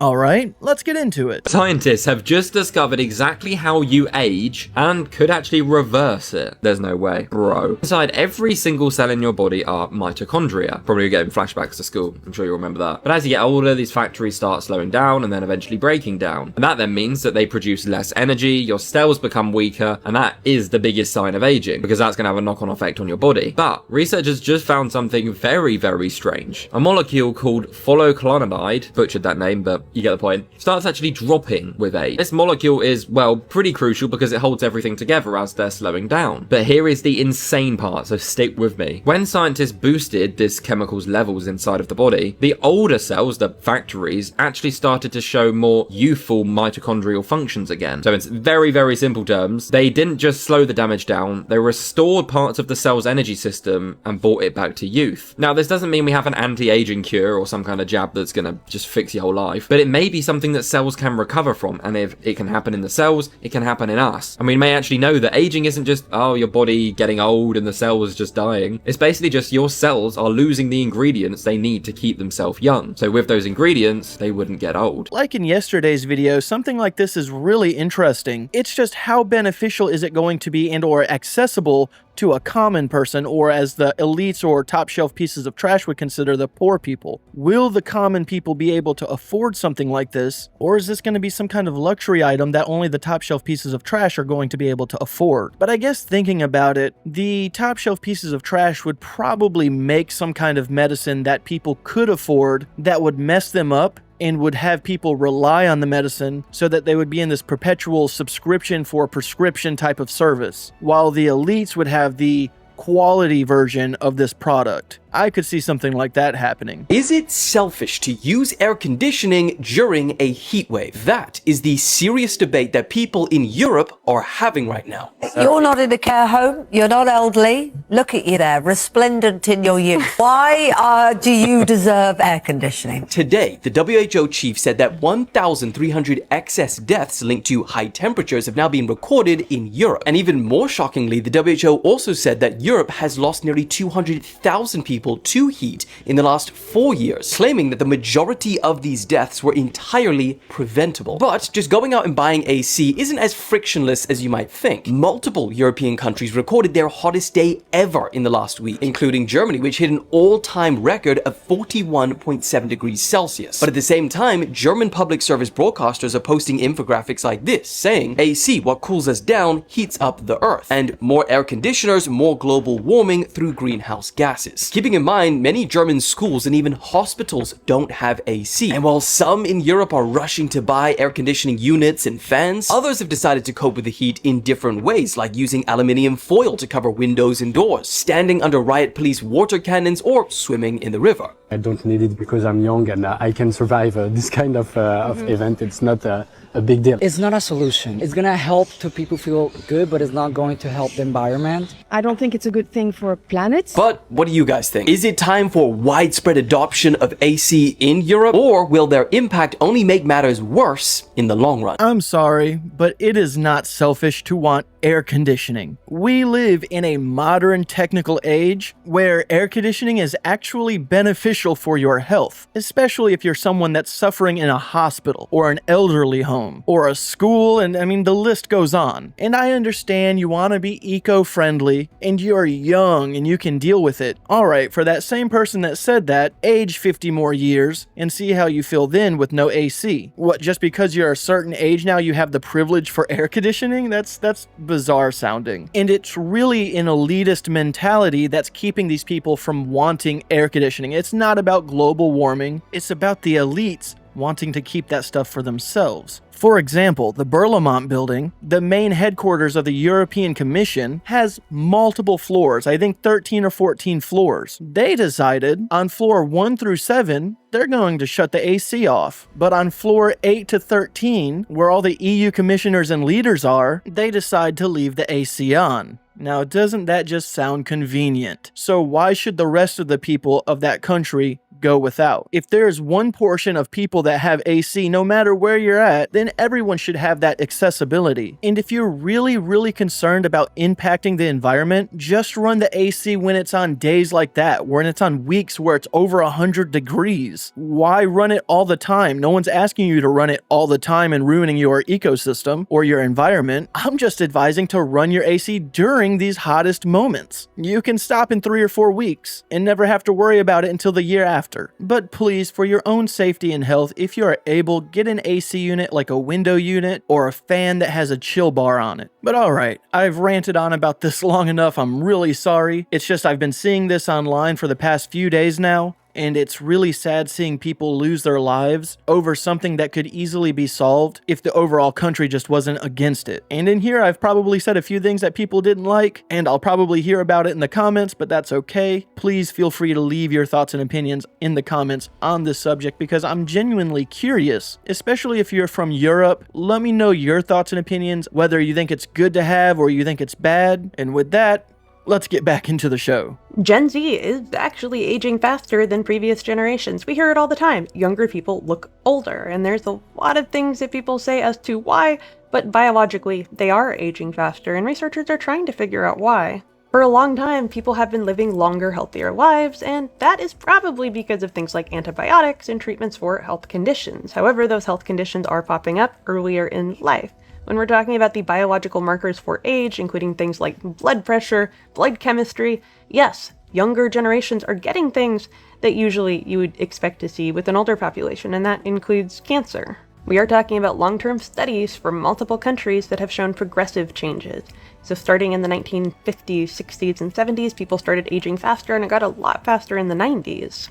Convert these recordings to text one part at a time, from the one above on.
Alright, let's get into it. Scientists have just discovered exactly how you age and could actually reverse it. There's no way, bro. Inside every single cell in your body are mitochondria. Probably getting flashbacks to school, I'm sure you remember that. But as you get older, these factories start slowing down and then eventually breaking down. And that then means that they produce less energy, your cells become weaker, and that is the biggest sign of aging, because that's going to have a knock-on effect on your body. But researchers just found something very, very strange. A molecule called phthalocyanide, butchered that name, but you get the point, starts actually dropping with age. This molecule is, well, pretty crucial because it holds everything together as they're slowing down. But here is the insane part, so stick with me. When scientists boosted this chemical's levels inside of the body, the older cells, the factories, actually started to show more youthful mitochondrial functions again. So in very, very simple terms, they didn't just slow the damage down, they restored parts of the cell's energy system and brought it back to youth. Now, this doesn't mean we have an anti-aging cure or some kind of jab that's gonna just fix your whole life, but it may be something that cells can recover from, and if it can happen in the cells, it can happen in us. And we may actually know that aging isn't just, oh, your body getting old and the cells just dying. It's basically just your cells are losing the ingredients they need to keep themselves young. So with those ingredients, they wouldn't get old. Like in yesterday's video, something like this is really interesting. It's just how beneficial is it going to be and or accessible to a common person, or as the elites or top shelf pieces of trash would consider, the poor people. Will the common people be able to afford something like this, or is this going to be some kind of luxury item that only the top shelf pieces of trash are going to be able to afford? But I guess thinking about it, the top shelf pieces of trash would probably make some kind of medicine that people could afford that would mess them up and would have people rely on the medicine so that they would be in this perpetual subscription for prescription type of service, while the elites would have the quality version of this product. I could see something like that happening. Is it selfish to use air conditioning during a heat wave? That is the serious debate that people in Europe are having right now. You're not in a care home, you're not elderly. Look at you there, resplendent in your youth. Why do you deserve air conditioning? Today, the WHO chief said that 1,300 excess deaths linked to high temperatures have now been recorded in Europe. And even more shockingly, the WHO also said that Europe has lost nearly 200,000 people to heat in the last 4 years, claiming that the majority of these deaths were entirely preventable. But just going out and buying AC isn't as frictionless as you might think. Multiple European countries recorded their hottest day ever in the last week, including Germany, which hit an all-time record of 41.7 degrees Celsius. But at the same time, German public service broadcasters are posting infographics like this, saying, AC, what cools us down, heats up the earth, and more air conditioners, more global warming through greenhouse gases. Keeping in mind, many German schools and even hospitals don't have AC. And while some in Europe are rushing to buy air conditioning units and fans, others have decided to cope with the heat in different ways, like using aluminium foil to cover windows and doors, standing under riot police water cannons, or swimming in the river. I don't need it because I'm young and I can survive this kind of event. It's not a big deal. It's not a solution. It's gonna help to people feel good, but it's not going to help the environment. I don't think it's a good thing for planet. But what do you guys think? Is it time for widespread adoption of AC in Europe, or will their impact only make matters worse in the long run? I'm sorry, but it is not selfish to want air conditioning. We live in a modern technical age where air conditioning is actually beneficial for your health, especially if you're someone that's suffering in a hospital or an elderly home or a school, and I mean the list goes on. And I understand you want to be eco-friendly and you're young and you can deal with it. Alright, for that same person that said that, age 50 more years and see how you feel then with no AC. What, just because you're a certain age now you have the privilege for air conditioning? That's bizarre sounding. And it's really an elitist mentality that's keeping these people from wanting air conditioning. It's not about global warming, it's about the elites wanting to keep that stuff for themselves. For example, the Berlaymont building, the main headquarters of the European Commission, has multiple floors, I think 13 or 14 floors. They decided on floor 1 through 7, they're going to shut the AC off. But on floor 8 to 13, where all the EU commissioners and leaders are, they decide to leave the AC on. Now, doesn't that just sound convenient? So why should the rest of the people of that country go without. If there's one portion of people that have AC no matter where you're at, then everyone should have that accessibility. And if you're really concerned about impacting the environment, just run the AC when it's on days like that, when it's on weeks where it's over 100 degrees. Why run it all the time? No one's asking you to run it all the time and ruining your ecosystem or your environment. I'm just advising to run your AC during these hottest moments. You can stop in 3 or 4 weeks and never have to worry about it until the year after. But please, for your own safety and health, if you are able, get an AC unit like a window unit or a fan that has a chill bar on it. But alright, I've ranted on about this long enough. I'm really sorry. It's just I've been seeing this online for the past few days now, and it's really sad seeing people lose their lives over something that could easily be solved if the overall country just wasn't against it. And in here, I've probably said a few things that people didn't like, and I'll probably hear about it in the comments, but that's okay. Please feel free to leave your thoughts and opinions in the comments on this subject because I'm genuinely curious, especially if you're from Europe. Let me know your thoughts and opinions, whether you think it's good to have or you think it's bad. And with that, let's get back into the show. Gen Z is actually aging faster than previous generations. We hear it all the time. Younger people look older, and there's a lot of things that people say as to why, but biologically, they are aging faster, and researchers are trying to figure out why. For a long time, people have been living longer, healthier lives, and that is probably because of things like antibiotics and treatments for health conditions. However, those health conditions are popping up earlier in life. When we're talking about the biological markers for age, including things like blood pressure, blood chemistry, yes, younger generations are getting things that usually you would expect to see with an older population, and that includes cancer. We are talking about long-term studies from multiple countries that have shown progressive changes. So starting in the 1950s, 60s, and 70s, people started aging faster, and it got a lot faster in the 90s.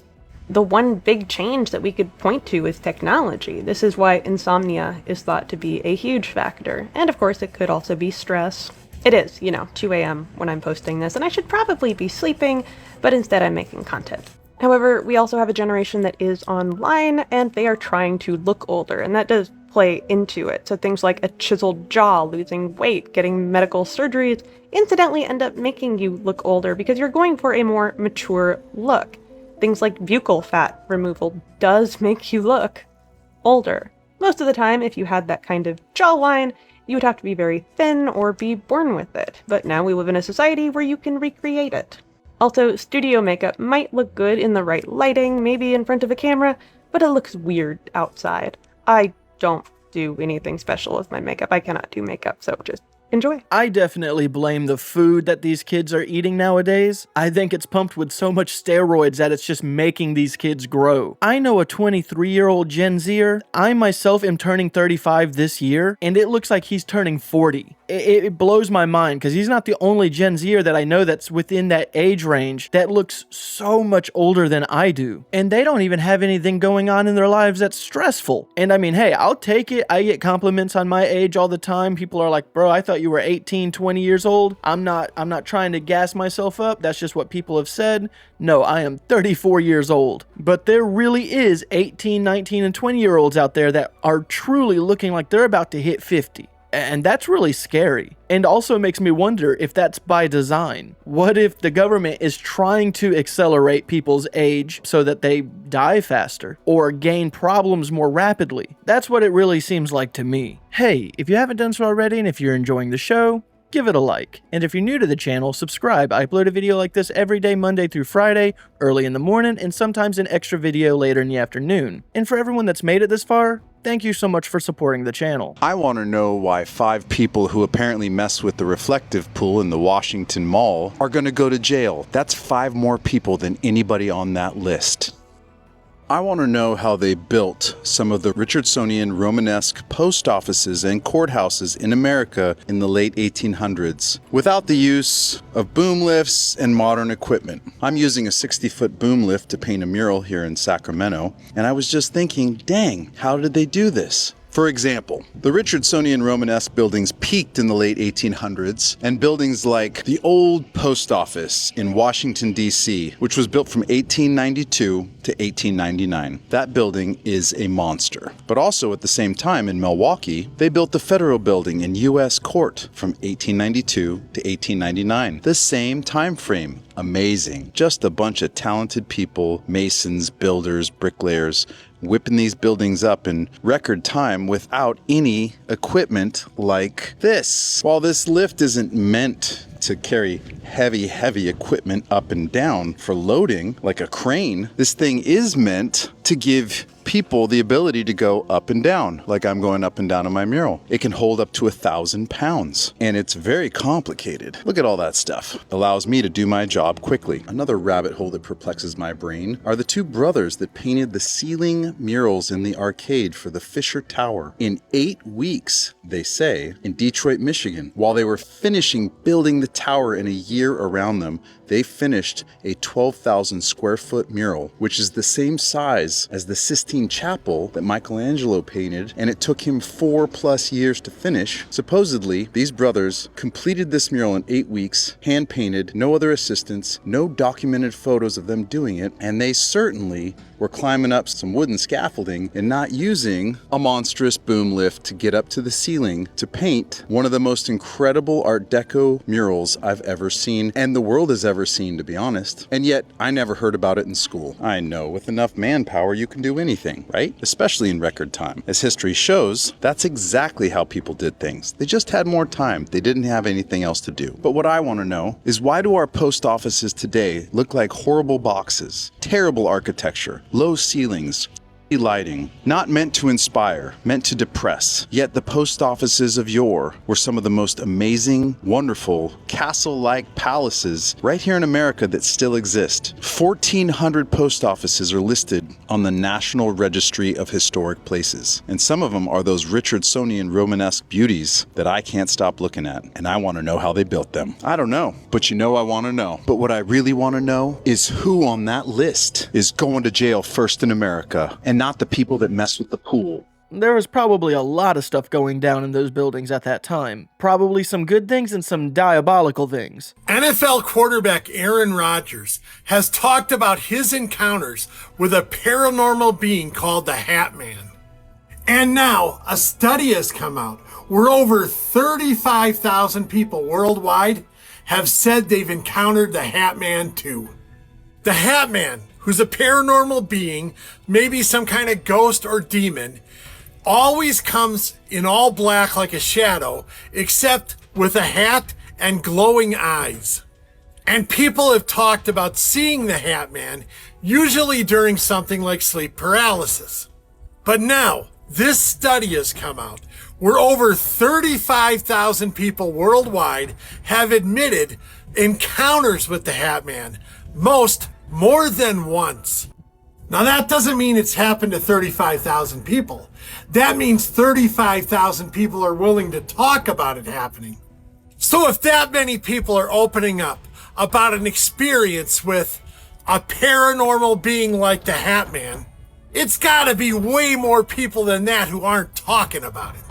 The one big change that we could point to is technology. This is why insomnia is thought to be a huge factor. And of course, it could also be stress. It is, 2 a.m. when I'm posting this, and I should probably be sleeping, but instead I'm making content. However, we also have a generation that is online, and they are trying to look older, and that does play into it. So things like a chiseled jaw, losing weight, getting medical surgeries, incidentally end up making you look older because you're going for a more mature look. Things like buccal fat removal does make you look older. Most of the time, if you had that kind of jawline, you would have to be very thin or be born with it. But now we live in a society where you can recreate it. Also, studio makeup might look good in the right lighting, maybe in front of a camera, but it looks weird outside. I don't do anything special with my makeup. I cannot do makeup, so just enjoy. I definitely blame the food that these kids are eating nowadays. I think it's pumped with so much steroids that it's just making these kids grow. I know a 23-year-old Gen Zer. I myself am turning 35 this year, and it looks like he's turning 40. It blows my mind because he's not the only Gen Zer that I know that's within that age range that looks so much older than I do. And they don't even have anything going on in their lives that's stressful. And I mean, hey, I'll take it. I get compliments on my age all the time. People are like, bro, I thought you were 18, 20 years old. I'm not trying to gas myself up. That's just what people have said. No, I am 34 years old. But there really is 18, 19, and 20-year-olds out there that are truly looking like they're about to hit 50. And that's really scary. And also makes me wonder if that's by design. What if the government is trying to accelerate people's age so that they die faster or gain problems more rapidly? That's what it really seems like to me. Hey, if you haven't done so already and if you're enjoying the show, give it a like. And if you're new to the channel, subscribe. I upload a video like this every day, Monday through Friday, early in the morning, and sometimes an extra video later in the afternoon. And for everyone that's made it this far, thank you so much for supporting the channel. I want to know why 5 people who apparently mess with the reflective pool in the Washington Mall are going to go to jail. That's 5 more people than anybody on that list. I want to know how they built some of the Richardsonian Romanesque post offices and courthouses in America in the late 1800s without the use of boom lifts and modern equipment. I'm using a 60-foot boom lift to paint a mural here in Sacramento, and I was just thinking, dang, how did they do this? For example, the Richardsonian Romanesque buildings peaked in the late 1800s, and buildings like the old post office in Washington, D.C., which was built from 1892 to 1899. That building is a monster. But also at the same time in Milwaukee, they built the Federal Building in U.S. Court from 1892 to 1899. The same time frame. Amazing. Just a bunch of talented people, masons, builders, bricklayers, whipping these buildings up in record time without any equipment like this. While this lift isn't meant to carry heavy equipment up and down for loading like a crane, this thing is meant to give people the ability to go up and down, like I'm going up and down in my mural. It can hold up to 1,000 pounds, and it's very complicated. Look at all that stuff. Allows me to do my job quickly. Another rabbit hole that perplexes my brain are the two brothers that painted the ceiling murals in the arcade for the Fisher Tower in 8 weeks, they say, in Detroit, Michigan. While they were finishing building the tower in a year around them, they finished a 12,000 square foot mural, which is the same size as the Sistine Chapel that Michelangelo painted, and it took him 4+ years to finish. Supposedly, these brothers completed this mural in 8 weeks, hand-painted, no other assistance, no documented photos of them doing it, and they certainly were climbing up some wooden scaffolding and not using a monstrous boom lift to get up to the ceiling to paint one of the most incredible Art Deco murals I've ever seen, and the world has ever seen, to be honest. And yet, I never heard about it in school. I know, with enough manpower, you can do anything, right? Especially in record time. As history shows, that's exactly how people did things. They just had more time. They didn't have anything else to do. But what I want to know is, why do our post offices today look like horrible boxes, terrible architecture, low ceilings, lighting, not meant to inspire, meant to depress? Yet the post offices of yore were some of the most amazing, wonderful, castle-like palaces right here in America that still exist. 1,400 post offices are listed on the National Registry of Historic Places, and some of them are those Richardsonian Romanesque beauties that I can't stop looking at, and I want to know how they built them. I don't know, but you know I want to know. But what I really want to know is who on that list is going to jail first in America, and not the people that mess with the pool. There was probably a lot of stuff going down in those buildings at that time. Probably some good things and some diabolical things. NFL quarterback Aaron Rodgers has talked about his encounters with a paranormal being called the Hatman. And now a study has come out where over 35,000 people worldwide have said they've encountered the Hatman too. The Hatman, who's a paranormal being, maybe some kind of ghost or demon, always comes in all black like a shadow, except with a hat and glowing eyes. And people have talked about seeing the Hatman, usually during something like sleep paralysis. But now, this study has come out where over 35,000 people worldwide have admitted encounters with the Hatman, most more than once. Now that doesn't mean it's happened to 35,000 people. That means 35,000 people are willing to talk about it happening. So if that many people are opening up about an experience with a paranormal being like the Hatman, it's gotta be way more people than that who aren't talking about it.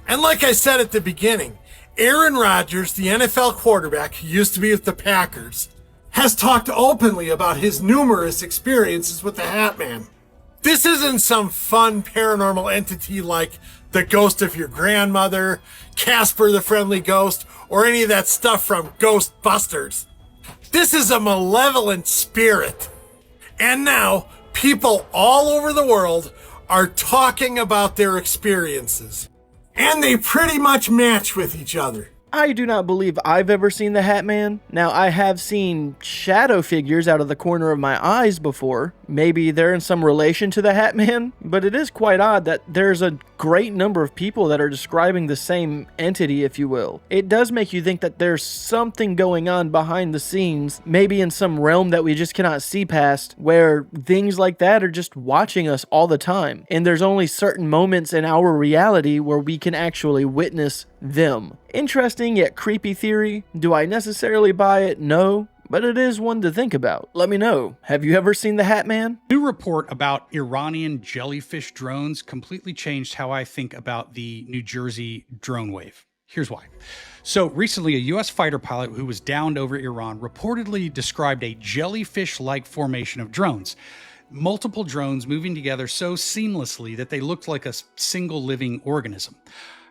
And like I said at the beginning, Aaron Rodgers, the NFL quarterback who used to be with the Packers, has talked openly about his numerous experiences with the Hatman. This isn't some fun paranormal entity like the ghost of your grandmother, Casper the Friendly Ghost, or any of that stuff from Ghostbusters. This is a malevolent spirit. And now, people all over the world are talking about their experiences. And they pretty much match with each other. I do not believe I've ever seen the Hatman. Now, I have seen shadow figures out of the corner of my eyes before. Maybe they're in some relation to the Hatman, but it is quite odd that there's a great number of people that are describing the same entity, if you will. It does make you think that there's something going on behind the scenes, maybe in some realm that we just cannot see past, where things like that are just watching us all the time, and there's only certain moments in our reality where we can actually witness them. Interesting yet creepy theory. Do I necessarily buy it? No. but it is one to think about. Let me know, have you ever seen the Hatman? New report about Iranian jellyfish drones completely changed how I think about the New Jersey drone wave. Here's why. So recently, a U.S. fighter pilot who was downed over Iran reportedly described a jellyfish-like formation of drones. Multiple drones moving together so seamlessly that they looked like a single living organism.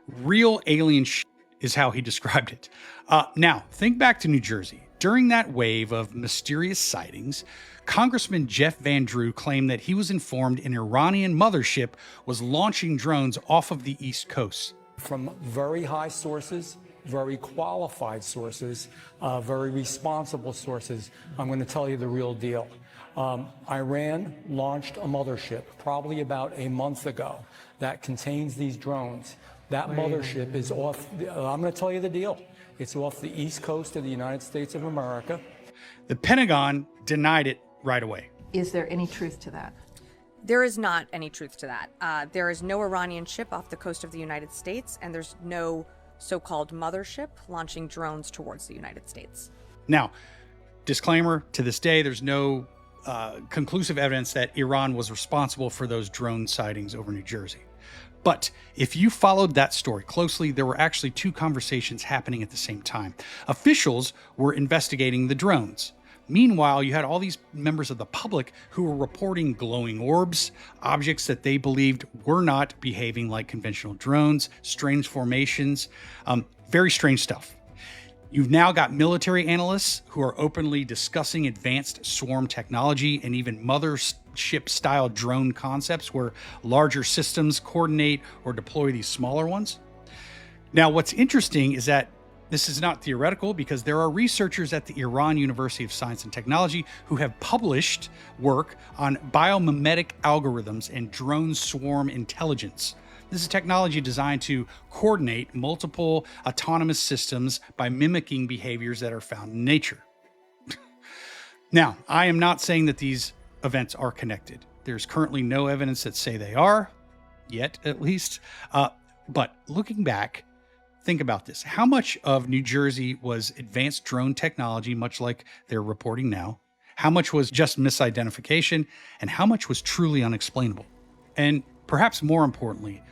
Real alien shit is how he described it. Now, think back to New Jersey. During that wave of mysterious sightings, Congressman Jeff Van Drew claimed that he was informed an Iranian mothership was launching drones off of the East Coast. From very high sources, very qualified sources, very responsible sources, I'm going to tell you the real deal. Iran launched a mothership probably about a month ago that contains these drones. That mothership is off, I'm going to tell you the deal. It's off the East Coast of the United States of America. The Pentagon denied it right away. Is there any truth to that? There is not any truth to that. There is no Iranian ship off the coast of the United States, and there's no so-called mothership launching drones towards the United States. Now, disclaimer, to this day, there's no conclusive evidence that Iran was responsible for those drone sightings over New Jersey. But if you followed that story closely, there were actually two conversations happening at the same time. Officials were investigating the drones. Meanwhile, you had all these members of the public who were reporting glowing orbs, objects that they believed were not behaving like conventional drones, strange formations, very strange stuff. You've now got military analysts who are openly discussing advanced swarm technology and even mothership-style drone concepts where larger systems coordinate or deploy these smaller ones. Now, what's interesting is that this is not theoretical because there are researchers at the Iran University of Science and Technology who have published work on biomimetic algorithms and drone swarm intelligence. This is technology designed to coordinate multiple autonomous systems by mimicking behaviors that are found in nature. Now, I am not saying that these events are connected. There's currently no evidence that say they are, yet at least. But looking back, think about this. How much of New Jersey was advanced drone technology, much like they're reporting now? How much was just misidentification? And how much was truly unexplainable? And perhaps more importantly,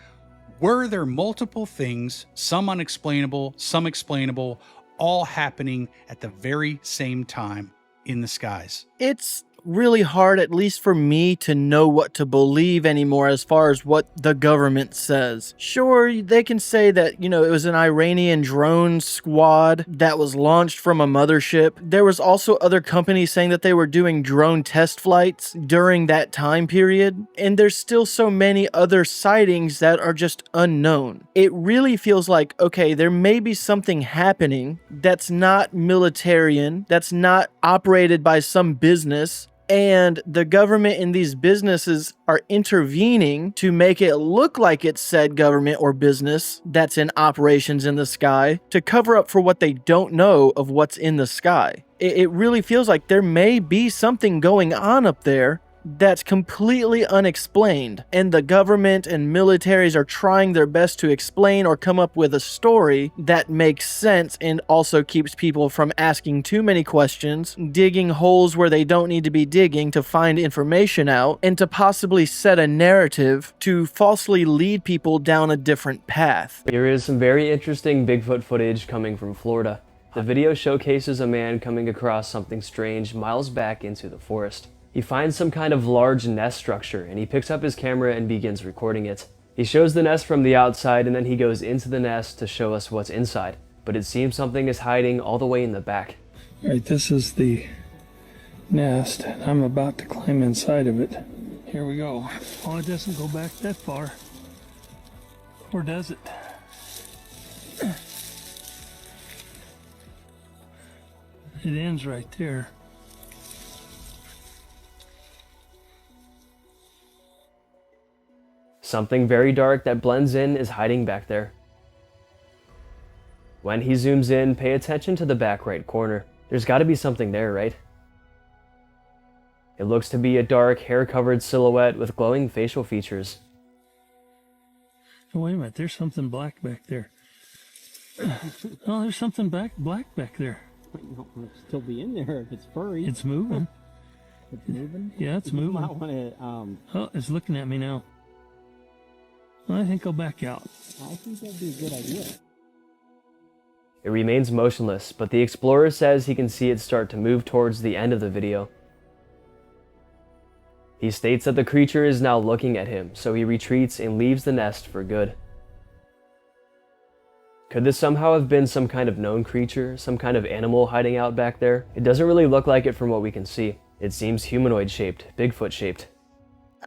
were there multiple things, some unexplainable, some explainable, all happening at the very same time in the skies? It's really hard, at least for me, to know what to believe anymore as far as what the government says. Sure, they can say that, it was an Iranian drone squad that was launched from a mothership. There was also other companies saying that they were doing drone test flights during that time period. And there's still so many other sightings that are just unknown. It really feels like, okay, there may be something happening that's not militarian, that's not operated by some business, and the government and these businesses are intervening to make it look like it's said government or business that's in operations in the sky to cover up for what they don't know of what's in the sky. It really feels like there may be something going on up there that's completely unexplained, and the government and militaries are trying their best to explain or come up with a story that makes sense and also keeps people from asking too many questions, digging holes where they don't need to be digging to find information out, and to possibly set a narrative to falsely lead people down a different path. Here is some very interesting Bigfoot footage coming from Florida. The video showcases a man coming across something strange miles back into the forest. He finds some kind of large nest structure and he picks up his camera and begins recording it. He shows the nest from the outside and then he goes into the nest to show us what's inside. But it seems something is hiding all the way in the back. Alright, this is the nest. I'm about to climb inside of it. Here we go. Oh, it doesn't go back that far. Or does it? It ends right there. Something very dark that blends in is hiding back there. When he zooms in, pay attention to the back right corner. There's got to be something there, right? It looks to be a dark, hair-covered silhouette with glowing facial features. Oh, wait a minute, there's something black back there. Oh, there's something black back there. might not want to still be in there if it's furry. It's moving. It's moving? Yeah, it's You moving. might want to, Oh, it's looking at me now. I think I'll back out. I think that'd be a good idea. It remains motionless, but the explorer says he can see it start to move towards the end of the video. He states that the creature is now looking at him, so he retreats and leaves the nest for good. Could this somehow have been some kind of known creature, some kind of animal hiding out back there? It doesn't really look like it from what we can see. It seems humanoid shaped, Bigfoot shaped.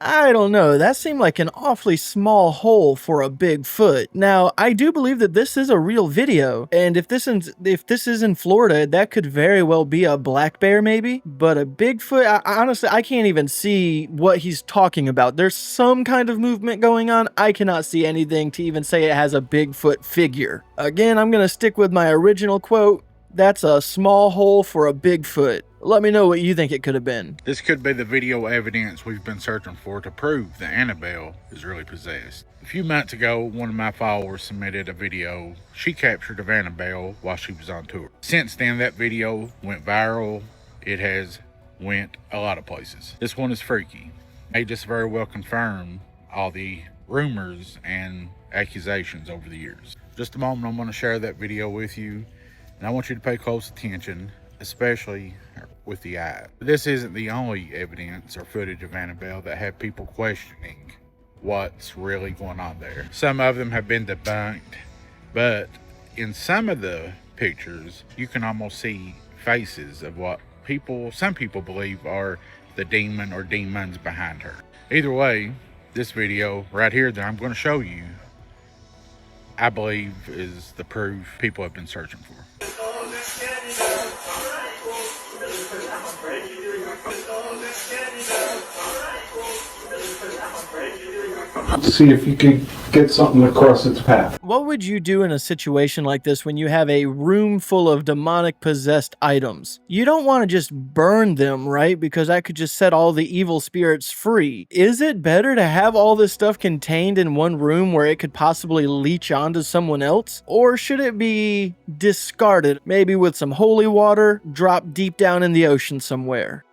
I don't know, that seemed like an awfully small hole for a Bigfoot. Now, I do believe that this is a real video, and if this is in Florida, that could very well be a black bear maybe, but a Bigfoot, honestly, I can't even see what he's talking about. There's some kind of movement going on. I cannot see anything to even say it has a Bigfoot figure. Again, I'm gonna stick with my original quote. That's a small hole for a Bigfoot. Let me know what you think it could have been. This could be the video evidence we've been searching for to prove that Annabelle is really possessed. A few months ago, one of my followers submitted a video she captured of Annabelle while she was on tour. Since then, that video went viral. It has went a lot of places. This one is freaky. May just very well confirm all the rumors and accusations over the years. Just a moment, I'm going to share that video with you, and I want you to pay close attention, especially with the eye. This isn't the only evidence or footage of Annabelle that have people questioning what's really going on there. Some of them have been debunked, but in some of the pictures, you can almost see faces of what some people believe are the demon or demons behind her. Either way, this video right here that I'm going to show you, I believe is the proof people have been searching for. See if you could get something across its path. What would you do in a situation like this when you have a room full of demonic possessed items? You don't want to just burn them, right? Because that could just set all the evil spirits free. Is it better to have all this stuff contained in one room where it could possibly leech onto someone else? Or should it be discarded, maybe with some holy water, dropped deep down in the ocean somewhere?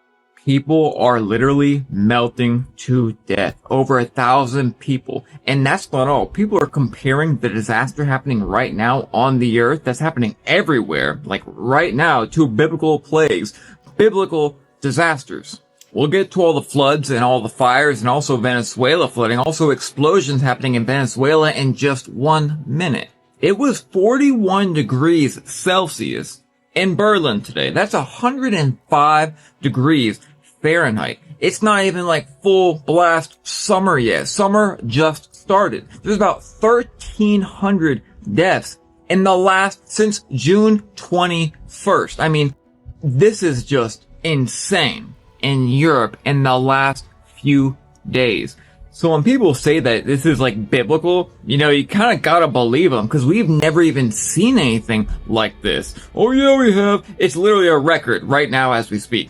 People are literally melting to death. Over 1,000 people. And that's not all. People are comparing the disaster happening right now on the earth, that's happening everywhere, like right now, to biblical plagues, biblical disasters. We'll get to all the floods and all the fires and also Venezuela flooding, also explosions happening in Venezuela in just 1 minute. It was 41 degrees Celsius in Berlin today. That's 105 degrees Fahrenheit. It's not even like full blast summer yet. Summer just started. There's about 1,300 deaths in the since June 21st. I mean, this is just insane in Europe in the last few days. So when people say that this is like biblical, you know, you kind of gotta believe them, because we've never even seen anything like this. Oh yeah, we have. It's literally a record right now as we speak.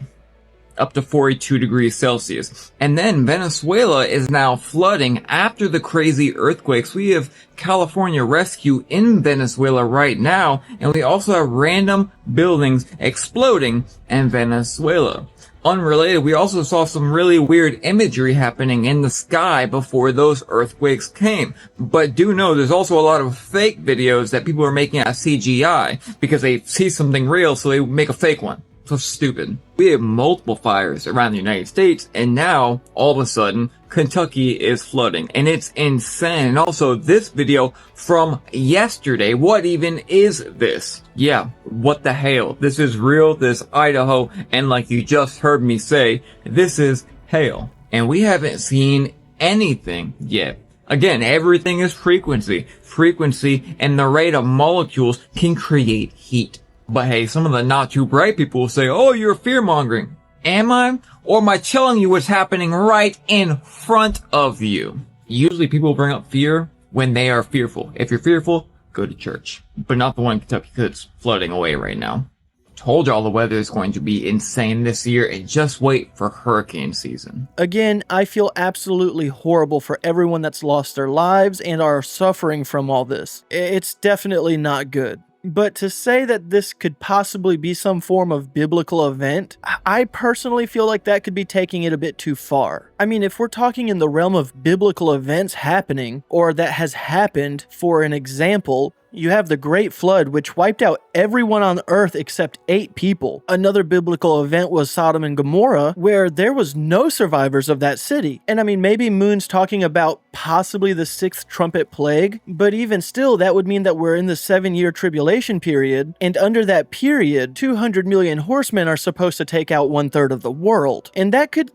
Up to 42 degrees Celsius. And then Venezuela is now flooding after the crazy earthquakes. We have California Rescue in Venezuela right now, and we also have random buildings exploding in Venezuela. Unrelated, we also saw some really weird imagery happening in the sky before those earthquakes came. But do know there's also a lot of fake videos that people are making as CGI because they see something real, so they make a fake one. So stupid. We have multiple fires around the United States, and now, all of a sudden, Kentucky is flooding. And it's insane. And also, this video from yesterday, what even is this? Yeah, what the hell? This is real, this Idaho, and like you just heard me say, this is hail. And we haven't seen anything yet. Again, everything is frequency. Frequency and the rate of molecules can create heat. But hey, some of the not too bright people will say, oh, you're fear-mongering. Am I? Or am I telling you what's happening right in front of you? Usually people bring up fear when they are fearful. If you're fearful, go to church. But not the one in Kentucky, because it's flooding away right now. Told y'all the weather is going to be insane this year, and just wait for hurricane season. Again, I feel absolutely horrible for everyone that's lost their lives and are suffering from all this. It's definitely not good. But to say that this could possibly be some form of biblical event, I personally feel like that could be taking it a bit too far. I mean, if we're talking in the realm of biblical events happening, or that has happened, for an example, you have the Great Flood, which wiped out everyone on Earth except 8 people. Another biblical event was Sodom and Gomorrah, where there was no survivors of that city. And I mean, maybe Moon's talking about possibly the 6th trumpet plague, but even still, that would mean that we're in the 7-year tribulation period, and under that period, 200 million horsemen are supposed to take out 1/3 of the world. And that could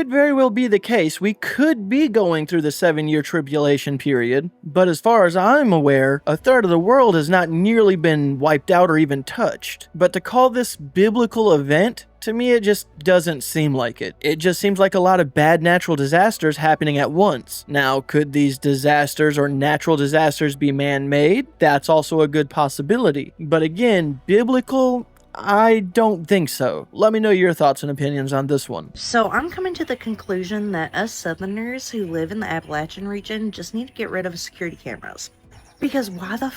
very well be the case. We could be going through the 7-year tribulation period, but as far as I'm aware, 1/3 of the world has not nearly been wiped out or even touched. But to call this biblical event, to me, it just doesn't seem like it. It just seems like a lot of bad natural disasters happening at once. Now, could these disasters or natural disasters be man-made? That's also a good possibility. But again, biblical, I don't think so. Let me know your thoughts and opinions on this one. So I'm coming to the conclusion that us Southerners who live in the Appalachian region just need to get rid of security cameras. Because why the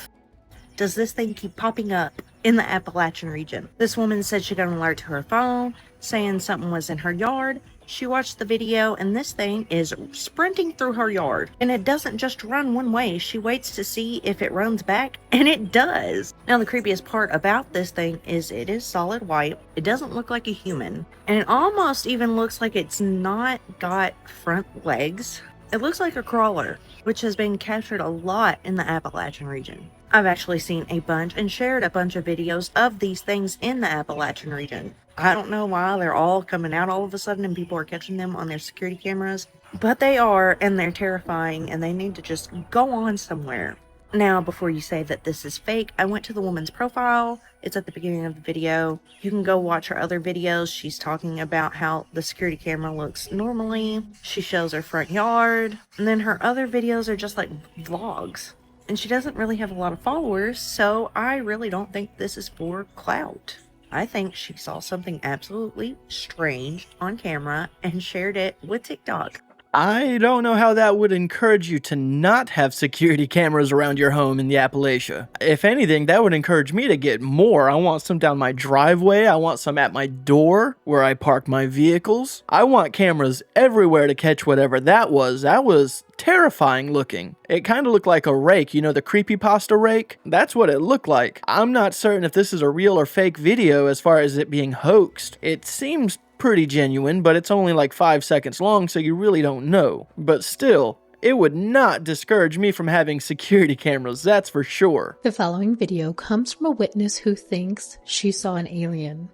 does this thing keep popping up in the Appalachian region? This woman said she got an alert to her phone saying something was in her yard. She watched the video and this thing is sprinting through her yard. And it doesn't just run one way. She waits to see if it runs back, and it does. Now the creepiest part about this thing is it is solid white. It doesn't look like a human. And it almost even looks like it's not got front legs. It looks like a crawler, which has been captured a lot in the Appalachian region. I've actually seen a bunch and shared a bunch of videos of these things in the Appalachian region. I don't know why they're all coming out all of a sudden and people are catching them on their security cameras, but they are, and they're terrifying, and they need to just go on somewhere. Now, before you say that this is fake, I went to the woman's profile. It's at the beginning of the video. You can go watch her other videos. She's talking about how the security camera looks normally. She shows her front yard. And then her other videos are just like vlogs. And she doesn't really have a lot of followers, so I really don't think this is for clout. I think she saw something absolutely strange on camera and shared it with TikTok. I don't know how that would encourage you to not have security cameras around your home in the Appalachia. If anything, that would encourage me to get more. I want some down my driveway. I want some at my door where I park my vehicles. I want cameras everywhere to catch whatever that was. That was terrifying looking. It kind of looked like a rake, you know, the creepypasta rake? That's what it looked like. I'm not certain if this is a real or fake video as far as it being hoaxed. It seems pretty genuine, but it's only like 5 seconds long, so you really don't know. But still, it would not discourage me from having security cameras, that's for sure. The following video comes from a witness who thinks she saw an alien,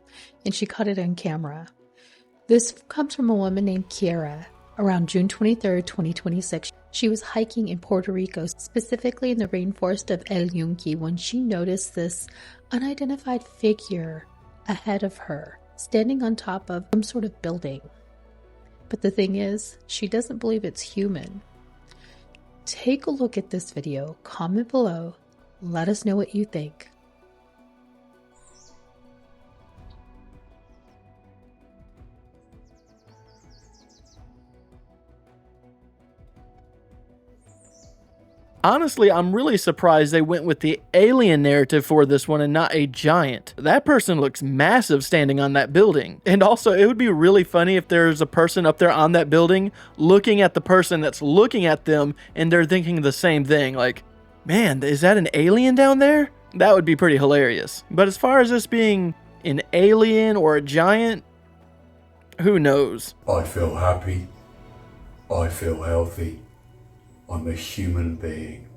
and she caught it on camera. This comes from a woman named Kiara. Around June 23, 2026, she was hiking in Puerto Rico, specifically in the rainforest of El Yunque, when she noticed this unidentified figure ahead of her, standing on top of some sort of building. But the thing is, she doesn't believe it's human. Take a look at this video, comment below, let us know what you think. Honestly, I'm really surprised they went with the alien narrative for this one and not a giant. That person looks massive standing on that building. And also, it would be really funny if there's a person up there on that building looking at the person that's looking at them and they're thinking the same thing. Like, man, is that an alien down there? That would be pretty hilarious. But as far as this being an alien or a giant, who knows? I feel happy. I feel healthy. I'm a human being.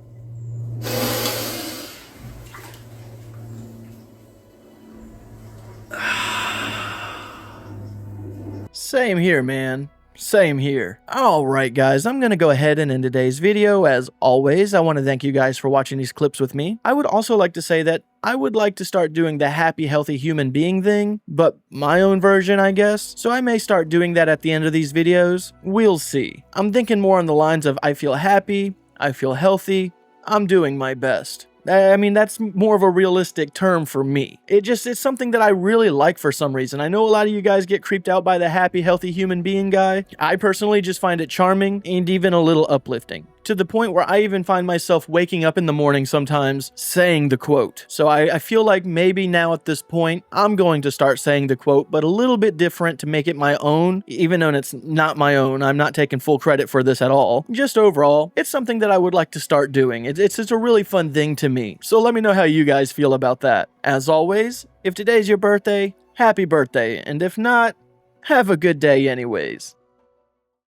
Same here, man. Same here. Alright guys, I'm gonna go ahead and end today's video. As always, I want to thank you guys for watching these clips with me. I would also like to say that I would like to start doing the happy, healthy human being thing, but my own version, I guess. So I may start doing that at the end of these videos. We'll see. I'm thinking more on the lines of I feel happy, I feel healthy, I'm doing my best. I mean, that's more of a realistic term for me. It's something that I really like for some reason. I know a lot of you guys get creeped out by the happy, healthy human being guy. I personally just find it charming and even a little uplifting. to the point where I even find myself waking up in the morning sometimes saying the quote. So I feel like maybe now at this point, I'm going to start saying the quote, but a little bit different to make it my own, even though it's not my own. I'm not taking full credit for this at all. Just overall, it's something that I would like to start doing. It's a really fun thing to me. So let me know how you guys feel about that. As always, if today's your birthday, happy birthday. And if not, have a good day anyways.